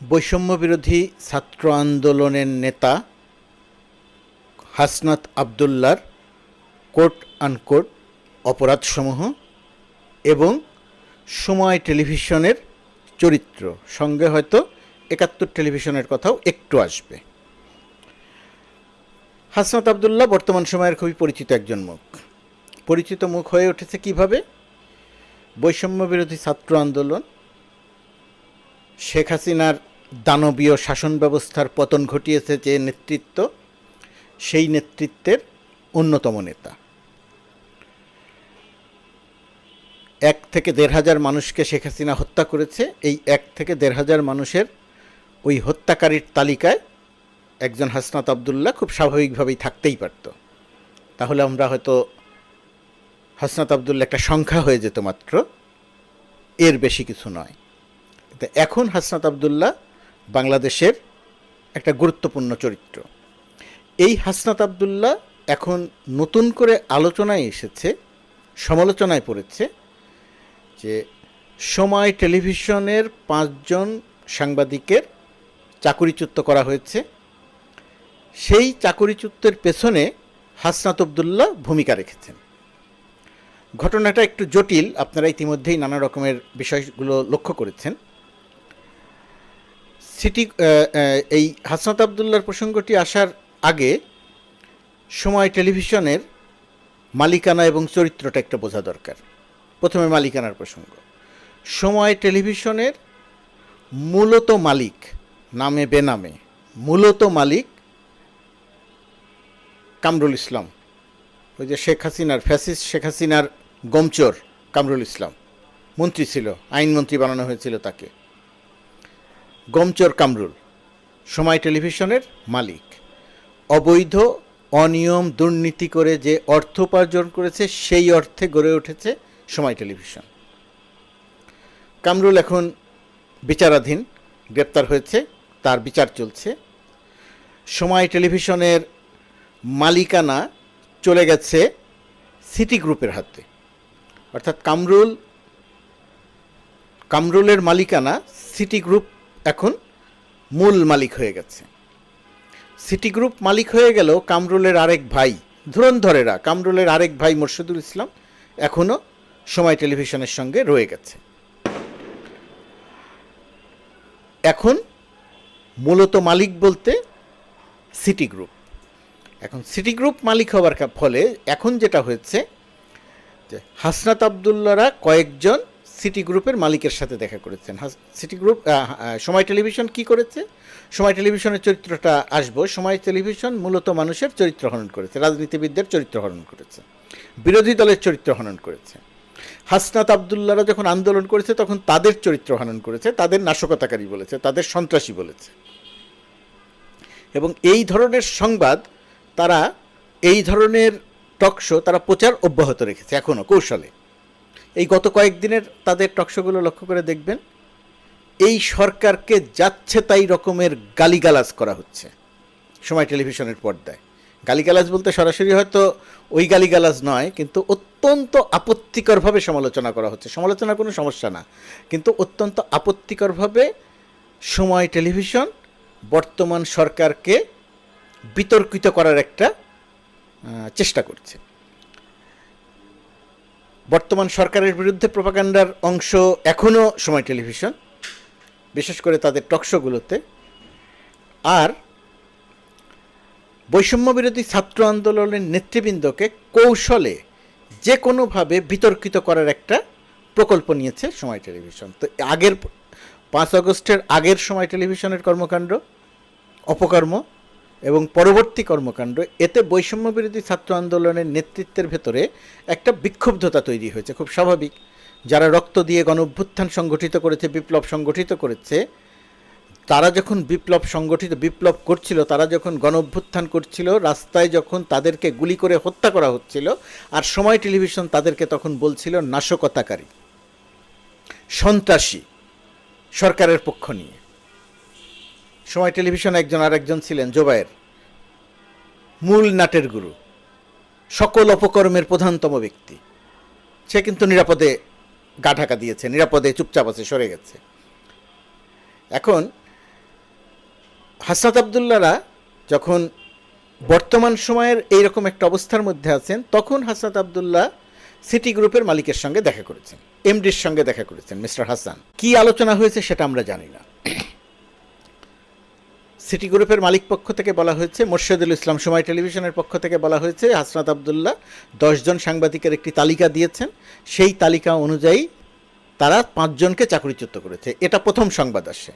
বৈষম্য বিরোধী ছাত্র আন্দোলনের নেতা হাসনাত আবদুল্লার কোট আনকোট অপরাধসমূহ এবং সময় টেলিভিশনের চরিত্র, সঙ্গে হয়তো ৭১ টেলিভিশনের কথাও একটু আসবে। হাসনাত আবদুল্লাহ বর্তমান সময়ের খুবই পরিচিত একজন মুখ। পরিচিত মুখ হয়ে উঠেছে কিভাবে? বৈষম্য বিরোধী ছাত্র আন্দোলন, শেখ হাসিনার দানবীয় শাসন ব্যবস্থার পতন ঘটিয়েছে যে নেতৃত্ব, সেই নেতৃত্বের অন্যতম নেতা। ১ থেকে ১,৫০০ মানুষকে শেখ হাসিনা হত্যা করেছে। এই ১ থেকে ১,৫০০ মানুষের ওই হত্যাকারীর তালিকায় একজন হাসনাত আবদুল্লাহ খুব স্বাভাবিকভাবেই থাকতেই পারত। তাহলে আমরা হয়তো হাসনাত আবদুল্লাহ একটা সংখ্যা হয়ে যেত মাত্র, এর বেশি কিছু নয়। কিন্তু এখন হাসনাত আবদুল্লাহ বাংলাদেশের একটা গুরুত্বপূর্ণ চরিত্র। এই হাসনাত আবদুল্লাহ এখন নতুন করে আলোচনায় এসেছে, সমালোচনায় পড়েছে যে সময় টেলিভিশনের ৫ জন সাংবাদিকের চাকুরিচ্যুত করা হয়েছে। সেই চাকুরিচ্যুতের পেছনে হাসনাত আবদুল্লাহ ভূমিকা রেখেছেন। ঘটনাটা একটু জটিল, আপনারা ইতিমধ্যেই নানা রকমের বিষয়গুলো লক্ষ্য করেছেন। এই হাসনাত আবদুল্লাহর প্রসঙ্গটি আসার আগে সময় টেলিভিশনের মালিকানা এবং চরিত্রটা একটা বোঝা দরকার। প্রথমে মালিকানার প্রসঙ্গ। সময় টেলিভিশনের মূলত মালিক, নামে বেনামে মূলত মালিক কামরুল ইসলাম, ওই যে শেখ হাসিনার ফ্যাসিস্ট শেখ হাসিনার গমচোর কামরুল ইসলাম, মন্ত্রী ছিল, আইনমন্ত্রী বানানো হয়েছিল তাকে। গমচোর কামরুল সময় টেলিভিশনের মালিক। অবৈধ অনিয়ম দুর্নীতি করে যে অর্থ উপার্জন করেছে সেই অর্থে গড়ে উঠেছে সময় টেলিভিশন। কামরুল এখন বিচারাধীন, গ্রেপ্তার হয়েছে, তার বিচার চলছে। সময় টেলিভিশনের মালিকানা চলে গেছে সিটি গ্রুপের হাতে, অর্থাৎ কামরুলের মালিকানা সিটি গ্রুপ এখন মূল মালিক হয়ে গেছে। সিটি গ্রুপ মালিক হয়ে গেল কামরুলের আরেক ভাই, ধুরন্ধরেরা কামরুলের আরেক ভাই মোরশেদুল ইসলাম এখনও সময় টেলিভিশনের সঙ্গে রয়ে গেছে। এখন মূলত মালিক বলতে সিটি গ্রুপ। এখন সিটি গ্রুপ মালিক হওয়ার ফলে এখন যেটা হয়েছে যে হাসনাত আবদুল্লাহরা কয়েকজন সিটি গ্রুপের মালিকের সাথে দেখা করেছেন। সিটি গ্রুপ সময় টেলিভিশন কি করেছে? সময় টেলিভিশনের চরিত্রটা আসবো। সময় টেলিভিশন মূলত মানুষের চরিত্র হনন করেছে, রাজনীতিবিদদের চরিত্র হনন করেছে, বিরোধী দলের চরিত্র হনন করেছে। হাসনাত আবদুল্লাহরা যখন আন্দোলন করেছে তখন তাদের চরিত্র হনন করেছে, তাদের নাশকতাকারী বলেছে, তাদের সন্ত্রাসী বলেছে। এবং এই ধরনের সংবাদ, তারা এই ধরনের টকশো তারা প্রচার অব্যাহত রেখেছে এখনও কৌশলে। এই গত কয়েকদিনের তাদের টকশোগুলো লক্ষ্য করে দেখবেন, এই সরকারকে যাচ্ছে তাই রকমের গালিগালাজ করা হচ্ছে সময় টেলিভিশনের পর্দায়। গালিগালাজ বলতে সরাসরি হয়তো ওই গালিগালাজ নয়, কিন্তু অত্যন্ত আপত্তিকরভাবে সমালোচনা করা হচ্ছে। সমালোচনার কোনো সমস্যা না, কিন্তু অত্যন্ত আপত্তিকরভাবে সময় টেলিভিশন বর্তমান সরকারকে বিতর্কিত করার একটা চেষ্টা করছে। বর্তমান সরকারের বিরুদ্ধে প্রপাগান্ডার অংশ এখনও সময় টেলিভিশন, বিশেষ করে তাদের টকশোগুলোতে। আর বৈষম্য বিরোধী ছাত্র আন্দোলনের নেতৃবৃন্দকে কৌশলে যে কোনোভাবে বিতর্কিত করার একটা প্রকল্প নিয়েছে সময় টেলিভিশন। তো আগের 5 আগস্টের আগের সময় টেলিভিশনের কর্মকাণ্ড, অপকর্ম এবং পরবর্তী কর্মকাণ্ড, এতে বৈষম্য বিরোধী ছাত্র আন্দোলনের নেতৃত্বের ভেতরে একটা বিক্ষুব্ধতা তৈরি হয়েছে, খুব স্বাভাবিক। যারা রক্ত দিয়ে গণ অভ্যুত্থান সংগঠিত করেছে, বিপ্লব সংগঠিত করেছে, তারা যখন বিপ্লব করছিল, তারা যখন গণ অভ্যুত্থান করছিল, রাস্তায় যখন তাদেরকে গুলি করে হত্যা করা হচ্ছিল, আর সময় টেলিভিশন তাদেরকে তখন বলছিল নাশকতাকারী, সন্ত্রাসী, সরকারের পক্ষ নিয়ে। সময় টেলিভিশন একজন আরেকজন ছিলেন জোবায়ের, মূল নাটের গুরু, সকল অপকর্মের প্রধানতম ব্যক্তি। সে কিন্তু নিরাপদে গা ঢাকা দিয়েছে, নিরাপদে চুপচাপ আছে, সরে গেছে। এখন হাসনাত আবদুল্লাহরা যখন বর্তমান সময়ের এইরকম একটা অবস্থার মধ্যে আছেন, তখন হাসনাত আবদুল্লাহ সিটি গ্রুপের মালিকের সঙ্গে দেখা করেছেন, এমডির সঙ্গে দেখা করেছেন মিস্টার হাসান। কি আলোচনা হয়েছে সেটা আমরা জানি না। সিটি গ্রুপের মালিক পক্ষ থেকে বলা হয়েছে, মোর্শেদুল ইসলাম সময় টেলিভিশনের পক্ষ থেকে বলা হয়েছে, হাসনাত আবদুল্লাহ 10 জন সাংবাদিকের একটি তালিকা দিয়েছেন, সেই তালিকা অনুযায়ী তারা 5 জনকে চাকরিচ্যুত করেছে। এটা প্রথম সংবাদ আসে।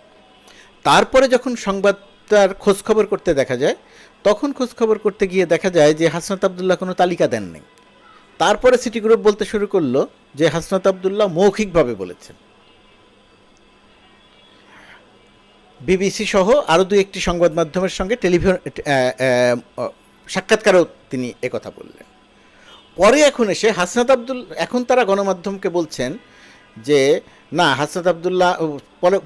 তারপরে যখন সংবাদটার খোঁজখবর করতে দেখা যায়, তখন খোঁজখবর করতে গিয়ে দেখা যায় যে হাসনাত আবদুল্লাহ কোনো তালিকা দেননি। তারপরে সিটি গ্রুপ বলতে শুরু করলো যে হাসনাত আবদুল্লাহ মৌখিকভাবে বলেছেন। বিবিসি সহ আরও 2-1টি সংবাদ মাধ্যমের সঙ্গে সাক্ষাৎকারেও তিনি একথা বললেন। পরে এখন এসে এখন তারা গণমাধ্যমকে বলছেন যে না, হাসনাত আবদুল্লাহ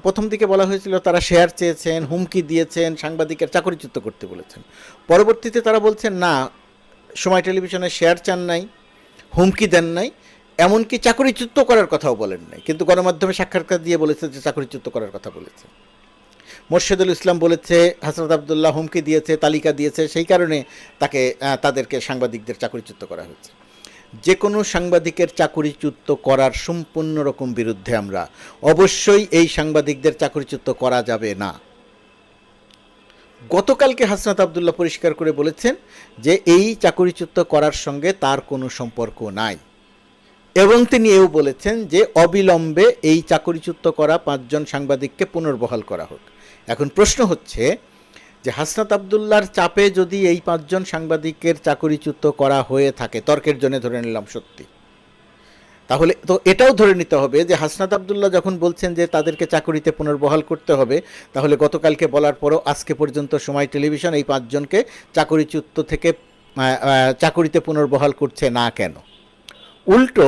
প্রথম দিকে বলা হয়েছিল তারা শেয়ার চেয়েছেন, হুমকি দিয়েছেন, সাংবাদিকের চাকরিচ্যুত করতে বলেছেন। পরবর্তীতে তারা বলছেন না, সময় টেলিভিশনে শেয়ার চান নাই, হুমকি দেন নাই, এমনকি চাকরিচ্যুত করার কথাও বলেন নাই, কিন্তু গণমাধ্যমে সাক্ষাৎকার দিয়ে বলেছে যে চাকরিচ্যুত করার কথা বলেছে। মোর্শেদুল ইসলাম বলেছে হাসনাত আবদুল্লাহ হুমকি দিয়েছে, তালিকা দিয়েছে, সেই কারণে তাদেরকে সাংবাদিকদের চাকরিচ্যুত করা হয়েছে। যে কোনো সাংবাদিকের চাকরিচ্যুত করার সম্পূর্ণ রকম বিরুদ্ধে আমরা। অবশ্যই এই সাংবাদিকদের চাকরিচ্যুত করা যাবে না। গতকালকে হাসনাত আবদুল্লাহ পরিষ্কার করে বলেছেন যে এই চাকরিচ্যুত করার সঙ্গে তার কোনো সম্পর্ক নাই, এবং তিনি এও বলেছেন যে অবিলম্বে এই চাকরিচ্যুত করা 5 জন সাংবাদিককে পুনর্বহাল করা হোক। এখন প্রশ্ন হচ্ছে যে হাসনাত আবদুল্লাহর চাপে যদি এই 5 জন সাংবাদিকের চাকরিচ্যুত করা হয়ে থাকে, তর্কের জন্য ধরে নিলাম সত্যি, তাহলে তো এটাও ধরে নিতে হবে যে হাসনাত আবদুল্লাহ যখন বলছেন যে তাদেরকে চাকরিতে পুনর্বহাল করতে হবে, তাহলে গতকালকে বলার পরও আজকে পর্যন্ত সময় টেলিভিশন এই 5 জনকে চাকরিচ্যুত থেকে চাকরিতে পুনর্বহাল করছে না কেন? উল্টো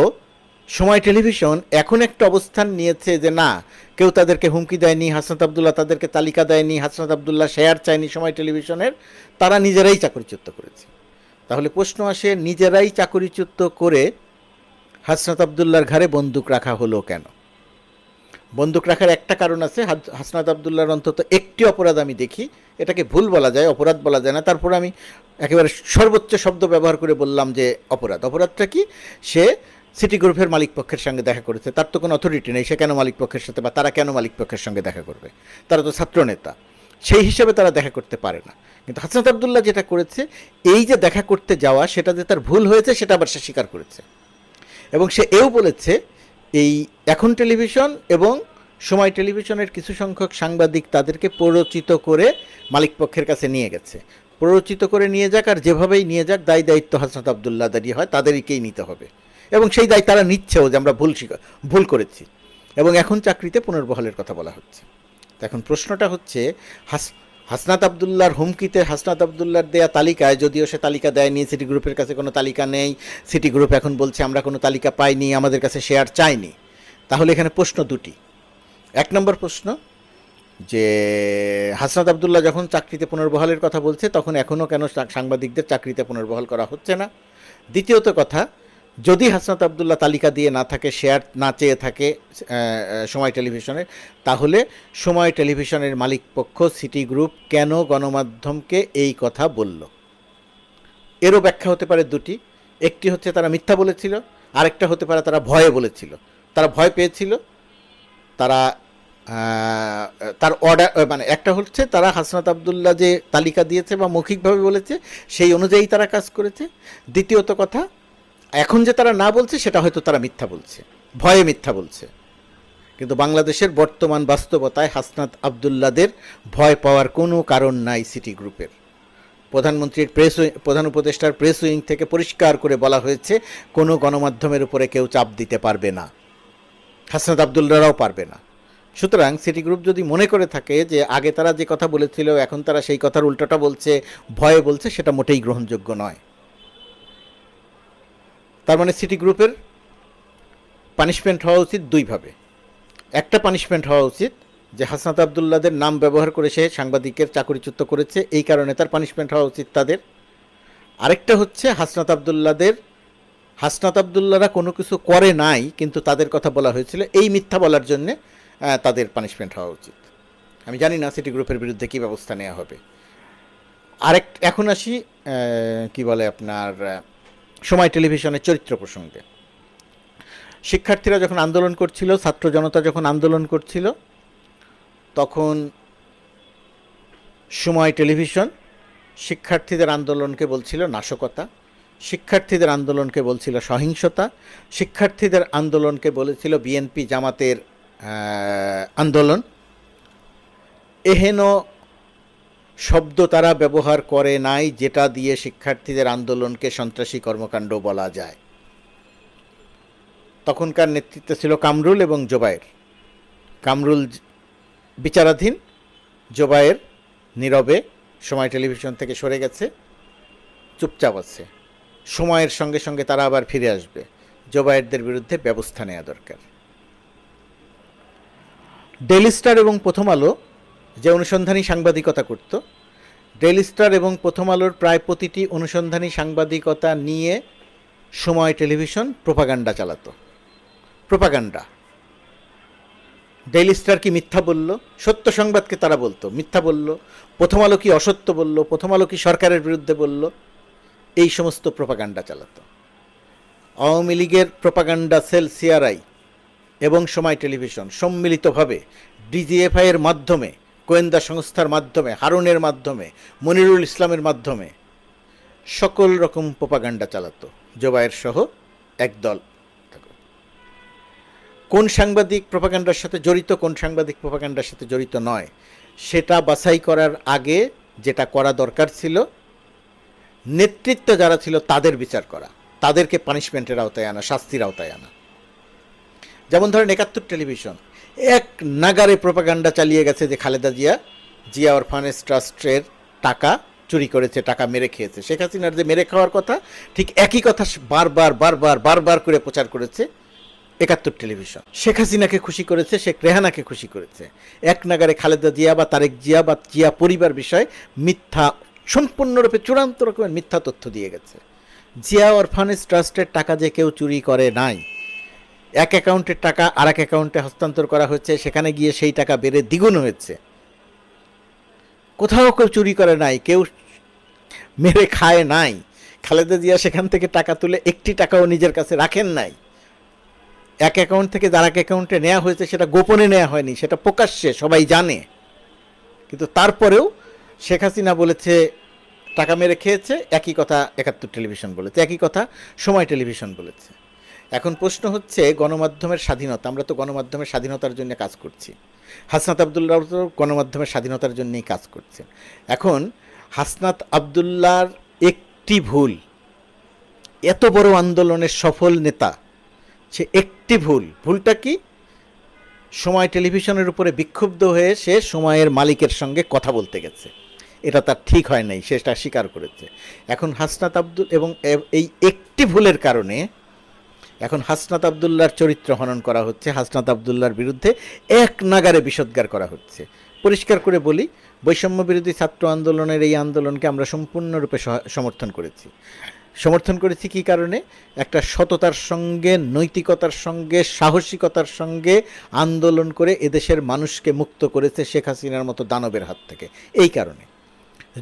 সময় টেলিভিশন এখন একটা অবস্থান নিয়েছে যে না, কেউ তাদেরকে হুমকি দেয়নি, হাসনাত আবদুল্লাহ তাদেরকে তালিকা দেয়নি, হাসনাত আবদুল্লাহ শেয়ার চায়নি সময় টেলিভিশনের, তারা নিজেরাই চাকরিচ্যুত করেছে। তাহলে প্রশ্ন আসে, নিজেরাই চাকরিচ্যুত করে হাসনাত আবদুল্লাহর ঘাড়ে বন্দুক রাখা হলো কেন? বন্দুক রাখার একটা কারণ আছে। হাসনাত আবদুল্লাহর অন্তত একটি অপরাধ আমি দেখি, এটাকে ভুল বলা যায়, অপরাধ বলা যায় না, তারপর আমি একেবারে সর্বোচ্চ শব্দ ব্যবহার করে বললাম যে অপরাধটা কি? সে সিটি গ্রুপের মালিক পক্ষের সঙ্গে দেখা করেছে। তার তো কোনো অথরিটি নেই, সে কেন মালিক পক্ষের সাথে, বা তারা কেন মালিক পক্ষের সঙ্গে দেখা করবে? তারা তো ছাত্রনেতা, সেই হিসাবে তারা দেখা করতে পারে না। কিন্তু হাসনাত আবদুল্লাহ যেটা করেছে, এই যে দেখা করতে যাওয়া, সেটা যে তার ভুল হয়েছে সেটা আবার সে স্বীকার করেছে, এবং সে এও বলেছে এই এখন টেলিভিশন এবং সময় টেলিভিশনের কিছু সংখ্যক সাংবাদিক তাদেরকে প্ররোচিত করে মালিক পক্ষের কাছে নিয়ে গেছে। প্ররোচিত করে নিয়ে যাক, আর যেভাবেই নিয়ে যাক, দায়িত্ব হাসনাত আবদুল্লাহ দাঁড়িয়ে হয়, তাদেরকেই নিতে হবে, এবং সেই দায় তারা নিচ্ছেও যে আমরা ভুল করেছি, এবং এখন চাকরিতে পুনর্বহালের কথা বলা হচ্ছে। এখন প্রশ্নটা হচ্ছে, হাসনাত আবদুল্লাহর হুমকিতে হাসনাত আবদুল্লাহর দেয়া তালিকায়, যদিও সে তালিকা দেয়নি, সিটি গ্রুপের কাছে কোনো তালিকা নেই, সিটি গ্রুপ এখন বলছে আমরা কোনো তালিকা পাইনি, আমাদের কাছে শেয়ার চাইনি, তাহলে এখানে প্রশ্ন দুটি। 1 নম্বর প্রশ্ন যে হাসনাত আবদুল্লাহ যখন চাকরিতে পুনর্বহালের কথা বলছে, তখন এখনও কেন সাংবাদিকদের চাকরিতে পুনর্বহাল করা হচ্ছে না? দ্বিতীয়ত কথা, যদি হাসনাত আবদুল্লাহ তালিকা দিয়ে না থাকে, শেয়ার না চেয়ে থাকে সময় টেলিভিশনের, তাহলে সময় টেলিভিশনের মালিক পক্ষ সিটি গ্রুপ কেন গণমাধ্যমকে এই কথা বলল? এরও ব্যাখ্যা হতে পারে দুটি। একটি হচ্ছে তারা মিথ্যা বলেছিল, আরেকটা হতে পারে তারা ভয়ে বলেছিল, তারা ভয় পেয়েছিল, তারা তার অর্ডার, মানে একটা হচ্ছে তারা হাসনাত আবদুল্লাহ যে তালিকা দিয়েছে বা মৌখিকভাবে বলেছে সেই অনুযায়ী তারা কাজ করেছে। দ্বিতীয়ত কথা, এখন যে তারা না বলছে সেটা হয়তো তারা মিথ্যা বলছে, ভয়ে মিথ্যা বলছে। কিন্তু বাংলাদেশের বর্তমান বাস্তবতায় হাসনাত আবদুল্লাহদের ভয় পাওয়ার কোনো কারণ নাই। সিটি গ্রুপের প্রধান উপদেষ্টার প্রেস উইং থেকে পরিষ্কার করে বলা হয়েছে, কোনো গণমাধ্যমের উপরে কেউ চাপ দিতে পারবে না, হাসনাত আবদুল্লাহরাও পারবে না। সুতরাং সিটি গ্রুপ যদি মনে করে থাকে যে আগে তারা যে কথা বলেছিল এখন তারা সেই কথার উল্টোটা বলছে, ভয়ে বলছে, সেটা মোটেই গ্রহণযোগ্য নয়। তার মানে সিটি গ্রুপের পানিশমেন্ট হওয়া উচিত দুইভাবে। একটা পানিশমেন্ট হওয়া উচিত যে হাসনাত আবদুল্লাহদের নাম ব্যবহার করে সে সাংবাদিকের চাকরিচ্যুত করেছে, এই কারণে তার পানিশমেন্ট হওয়া উচিত তাদের। আরেকটা হচ্ছে হাসনাত আবদুল্লাহরা কোনো কিছু করে নাই কিন্তু তাদের কথা বলা হয়েছিল, এই মিথ্যা বলার জন্যে তাদের পানিশমেন্ট হওয়া উচিত। আমি জানি না সিটি গ্রুপের বিরুদ্ধে কী ব্যবস্থা নেওয়া হবে। এখন আসি কি বলে আপনার সময় টেলিভিশনের চরিত্র প্রসঙ্গে। শিক্ষার্থীরা যখন আন্দোলন করছিল, ছাত্র জনতা যখন আন্দোলন করছিল, তখন সময় টেলিভিশন শিক্ষার্থীদের আন্দোলনকে বলছিল নাশকতা, শিক্ষার্থীদের আন্দোলনকে বলছিল সহিংসতা, শিক্ষার্থীদের আন্দোলনকে বলেছিল বিএনপি জামাতের আন্দোলন। এহেন শব্দ তারা ব্যবহার করে নাই যেটা দিয়ে শিক্ষার্থীদের আন্দোলনকে সন্ত্রাসী কর্মকাণ্ড বলা যায়। তখনকার নেতৃত্বে ছিল কামরুল এবং জোবায়ের। কামরুল বিচারাধীন, জোবায়ের নীরবে সময় টেলিভিশন থেকে সরে গেছে, চুপচাপ আছে। সময়ের সঙ্গে সঙ্গে তারা আবার ফিরে আসবে। জোবায়েরদের বিরুদ্ধে ব্যবস্থা নেওয়া দরকার। ডেইলি স্টার এবং প্রথম আলো যে অনুসন্ধানী সাংবাদিকতা করত, ডেইলি স্টার এবং প্রথম আলোর প্রায় প্রতিটি অনুসন্ধানী সাংবাদিকতা নিয়ে সময় টেলিভিশন প্রোপাগান্ডা চালাতো। প্রোপাগান্ডা। ডেইলি স্টার কি মিথ্যা বলল? সত্য সংবাদকে তারা বলতো মিথ্যা বলল। প্রথম আলো কি অসত্য বলল? প্রথম আলো কি সরকারের বিরুদ্ধে বলল? এই সমস্ত প্রোপাগান্ডা চালাতো। আওয়ামী লীগের প্রোপাগান্ডা সেল সিআরআই এবং সময় টেলিভিশন সম্মিলিতভাবে ডিজিএফআই এর মাধ্যমে, গোয়েন্দা সংস্থার মাধ্যমে, হারুনের মাধ্যমে, মনিরুল ইসলামের মাধ্যমে সকল রকম প্রোপাগান্ডা চালাতো, জোবায়ের সহ একদল। কোন সাংবাদিক প্রোপাগান্ডার সাথে জড়িত, কোন সাংবাদিক প্রোপাগান্ডার সাথে জড়িত নয়, সেটা বাছাই করার আগে যেটা করা দরকার ছিল, নেতৃত্বে যারা ছিল তাদের বিচার করা, তাদেরকে পানিশমেন্টের আওতায় আনা, শাস্তির আওতায় আনা। যেমন ধরেন ৭১ টেলিভিশন এক নাগারে প্রোপাগান্ডা চালিয়ে গেছে যে খালেদা জিয়া অরফানেজ ট্রাস্টের টাকা চুরি করেছে, টাকা মেরে খেয়েছে। শেখ হাসিনার যে মেরে খাওয়ার কথা, ঠিক একই কথা বারবার করে প্রচার করেছে ৭১ টেলিভিশন। শেখ হাসিনাকে খুশি করেছে, শেখ রেহানাকে খুশি করেছে। এক নাগারে খালেদা জিয়া বা তারেক জিয়া বা জিয়া পরিবার বিষয়ে মিথ্যা, সম্পূর্ণরূপে চূড়ান্ত রকমের মিথ্যা তথ্য দিয়ে গেছে। জিয়া অরফানেজ ট্রাস্টের টাকা যে কেউ চুরি করে নাই, এক অ্যাকাউন্টের টাকা আর এক অ্যাকাউন্টে হস্তান্তর করা হয়েছে, সেখানে গিয়ে সেই টাকা বেড়ে দ্বিগুণ হয়েছে। কোথাও কেউ চুরি করে নাই, কেউ মেরে খায় নাই। খালেদা জিয়া সেখান থেকে টাকা তুলে একটি টাকাও নিজের কাছে রাখেন নাই। এক অ্যাকাউন্ট থেকে যার এক অ্যাকাউন্টে নেওয়া হয়েছে সেটা গোপনে নেওয়া হয়নি, সেটা প্রকাশ্যে সবাই জানে। কিন্তু তারপরেও শেখ হাসিনা বলেছে টাকা মেরে খেয়েছে, একই কথা ৭১ টেলিভিশন বলেছে, একই কথা সময় টেলিভিশন বলেছে। এখন প্রশ্ন হচ্ছে গণমাধ্যমের স্বাধীনতা। আমরা তো গণমাধ্যমের স্বাধীনতার জন্য কাজ করছি, হাসনাত আবদুল্লাহ তো গণমাধ্যমের স্বাধীনতার জন্যই কাজ করছে। এখন হাসনাত আবদুল্লাহর একটি ভুল, এত বড় আন্দোলনের সফল নেতা, সে একটি ভুলটা কি? সময় টেলিভিশনের উপরে বিক্ষুব্ধ হয়ে সে সময়ের মালিকের সঙ্গে কথা বলতে গেছে। এটা তার ঠিক হয় নাই, সেটা স্বীকার করেছে। এখন হাসনাত আবদুল এবং এই একটি ভুলের কারণে এখন হাসনাত আবদুল্লাহর চরিত্র হনন করা হচ্ছে, হাসনাত আবদুল্লাহর বিরুদ্ধে এক নাগারে বিষোদ্গার করা হচ্ছে। পরিষ্কার করে বলি, বৈষম্য বিরোধী ছাত্র আন্দোলনের এই আন্দোলনকে আমরা সম্পূর্ণরূপে সমর্থন করেছি। কী কারণে? একটা সততার সঙ্গে, নৈতিকতার সঙ্গে, সাহসিকতার সঙ্গে আন্দোলন করে এদেশের মানুষকে মুক্ত করেছে শেখ হাসিনার মতো দানবের হাত থেকে। এই কারণে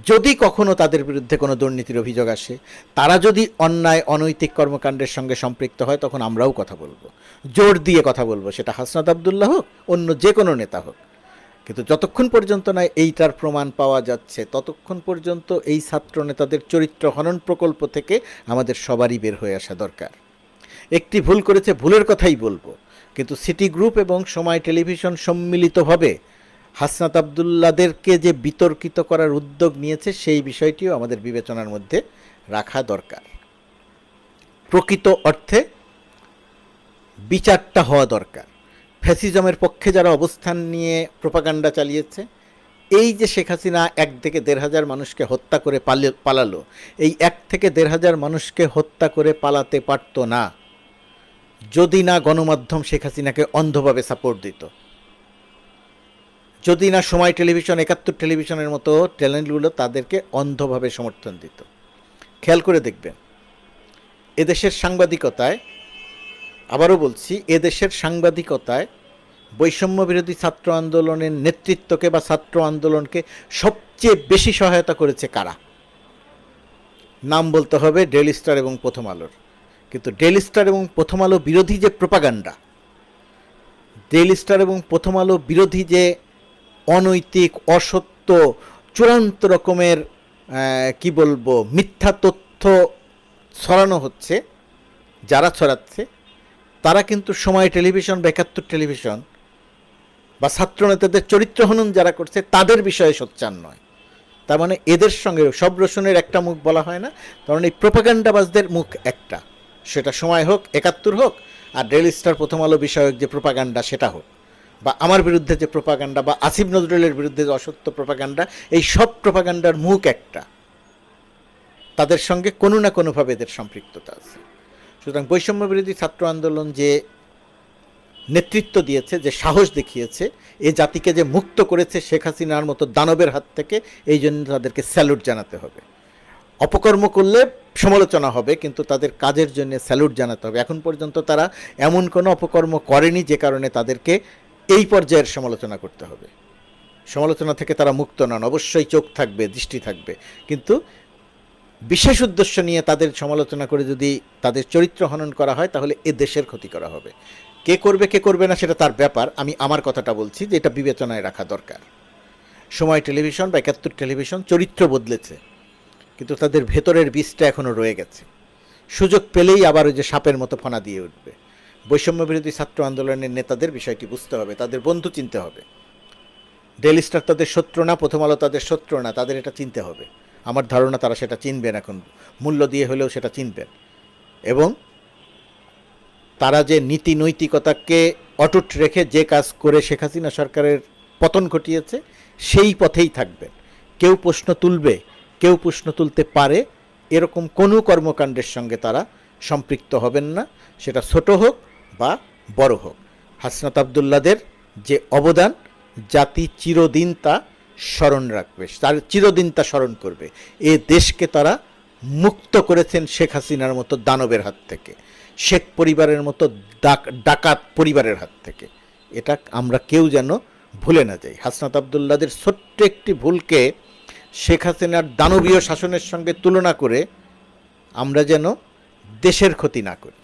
যদি কখনো তাদের বিরুদ্ধে কোনো দুর্নীতির অভিযোগ আসে, তারা যদি অন্যায় অনৈতিক কর্মকাণ্ডের সঙ্গে সম্পৃক্ত হয়, তখন আমরাও কথা বলবো, জোর দিয়ে কথা বলবো, সেটা হাসনাত আবদুল্লাহ হোক, অন্য যে কোনো নেতা হোক। কিন্তু যতক্ষণ পর্যন্ত না এইটার প্রমাণ পাওয়া যাচ্ছে, ততক্ষণ পর্যন্ত এই ছাত্র নেতাদের চরিত্র হনন প্রকল্প থেকে আমাদের সবারই বের হয়ে আসা দরকার। একটি ভুল করেছে, ভুলের কথাই বলবো, কিন্তু সিটি গ্রুপ এবং সময় টেলিভিশন সম্মিলিতভাবে হাসনাত আবদুল্লাদেরকে যে বিতর্কিত করার উদ্যোগ নিয়েছে, সেই বিষয়টিও আমাদের বিবেচনার মধ্যে রাখা দরকার। প্রকৃত অর্থে বিচারটা হওয়া দরকার। ফ্যাসিজমের পক্ষে যারা অবস্থান নিয়ে প্রোপাগান্ডা চালিয়েছে, এই যে শেখ হাসিনা ১ থেকে ১,৫০০ মানুষকে হত্যা করে পালালো, এই ১ থেকে ১,৫০০ মানুষকে হত্যা করে পালাতে পারতো না যদি না গণমাধ্যম শেখ হাসিনাকে অন্ধভাবে সাপোর্ট দিত, যদি না সময় টেলিভিশন, ৭১ টেলিভিশনের মতো চ্যানেলগুলো তাদেরকে অন্ধভাবে সমর্থন দিত। খেয়াল করে দেখবেন, এদেশের সাংবাদিকতায়, আবারও বলছি, এদেশের সাংবাদিকতায় বৈষম্য বিরোধী ছাত্র আন্দোলনের নেতৃত্বকে বা ছাত্র আন্দোলনকে সবচেয়ে বেশি সহায়তা করেছে কারা? নাম বলতে হবে ডেইলি স্টার এবং প্রথম আলোর। কিন্তু ডেইলি স্টার এবং প্রথম আলো বিরোধী যে প্রোপাগান্ডা, ডেইলি স্টার এবং প্রথম আলো বিরোধী যে অনৈতিক, অসত্য, চূড়ান্ত রকমের কি বলবো মিথ্যা তথ্য ছড়ানো হচ্ছে, যারা ছড়াচ্ছে তারা কিন্তু সময় টেলিভিশন বা ৭১ টেলিভিশন বা ছাত্রনেতাদের চরিত্র হনন যারা করছে তাদের বিষয়ে সোচ্চার নয়। তার মানে এদের সঙ্গে সব রসুনের একটা মুখ বলা হয় না, তার মানে এই প্রোপাগান্ডাবাজদের মুখ একটা, সেটা সময় হোক, ৭১ হোক, আর ডেইলি স্টার প্রথম আলো বিষয়ক যে প্রোপাগান্ডা সেটা হোক, বা আমার বিরুদ্ধে যে প্রোপাগান্ডা বা আসিফ নজরুলের বিরুদ্ধে যে অসত্য প্রোপাগান্ডা, এই সব প্রোপাগান্ডার মুখ একটা, তাদের সঙ্গে কোনো না কোনোভাবে এদের সম্পৃক্ততা আছে। সুতরাং বৈষম্য বিরোধী ছাত্র আন্দোলন যে নেতৃত্ব দিয়েছে, যে সাহস দেখিয়েছে, এ জাতিকে যে মুক্ত করেছে শেখ হাসিনার মতো দানবের হাত থেকে, এই জন্য তাদেরকে স্যালুট জানাতে হবে। অপকর্ম করলে সমালোচনা হবে, কিন্তু তাদের কাজের জন্য স্যালুট জানাতে হবে। এখন পর্যন্ত তারা এমন কোনো অপকর্ম করেনি যে কারণে তাদেরকে এই পর্যায়ের সমালোচনা করতে হবে। সমালোচনা থেকে তারা মুক্ত নন, অবশ্যই চোখ থাকবে, দৃষ্টি থাকবে, কিন্তু বিশেষ উদ্দেশ্য নিয়ে তাদের সমালোচনা করে যদি তাদের চরিত্র হনন করা হয় তাহলে এ দেশের ক্ষতি করা হবে। কে করবে কে করবে না সেটা তার ব্যাপার, আমি আমার কথাটা বলছি যে এটা বিবেচনায় রাখা দরকার। সময় টেলিভিশন বা ৭১ টেলিভিশন চরিত্র বদলেছে, কিন্তু তাদের ভেতরের বীজটা এখনও রয়ে গেছে। সুযোগ পেলেই আবার ওই যে সাপের মতো ফনা দিয়ে উঠবে। বৈষম্য বিরোধী ছাত্র আন্দোলনের নেতাদের বিষয়টি বুঝতে হবে, তাদের বন্ধু চিনতে হবে। ডেইলি স্টার তাদের শত্রু না, প্রথম আলো তাদের শত্রু না, তাদের এটা চিনতে হবে। আমার ধারণা তারা সেটা চিনবেন, এখন মূল্য দিয়ে হলেও সেটা চিনবেন, এবং তারা যে নীতি নৈতিকতাকে অটুট রেখে যে কাজ করে শেখ হাসিনা সরকারের পতন ঘটিয়েছে সেই পথেই থাকবেন। কেউ প্রশ্ন তুলবে, কেউ প্রশ্ন তুলতে পারে, এরকম কোনো কর্মকাণ্ডের সঙ্গে তারা সম্পৃক্ত হবেন না, সেটা ছোট হোক বা বড় হোক। হাসনাত আবদুল্লাদের যে অবদান জাতি চিরদিন তা স্মরণ রাখবে, তার চিরদিন তা স্মরণ করবে। এ দেশকে তারা মুক্ত করেছেন শেখ হাসিনার মতো দানবের হাত থেকে, শেখ পরিবারের মতো ডাকাত পরিবারের হাত থেকে। এটা আমরা কেউ যেন ভুলে না যাই। হাসনাত আবদুল্লাদের ছোট্ট একটি ভুলকে শেখ হাসিনার দানবীয় শাসনের সঙ্গে তুলনা করে আমরা যেন দেশের ক্ষতি না করি।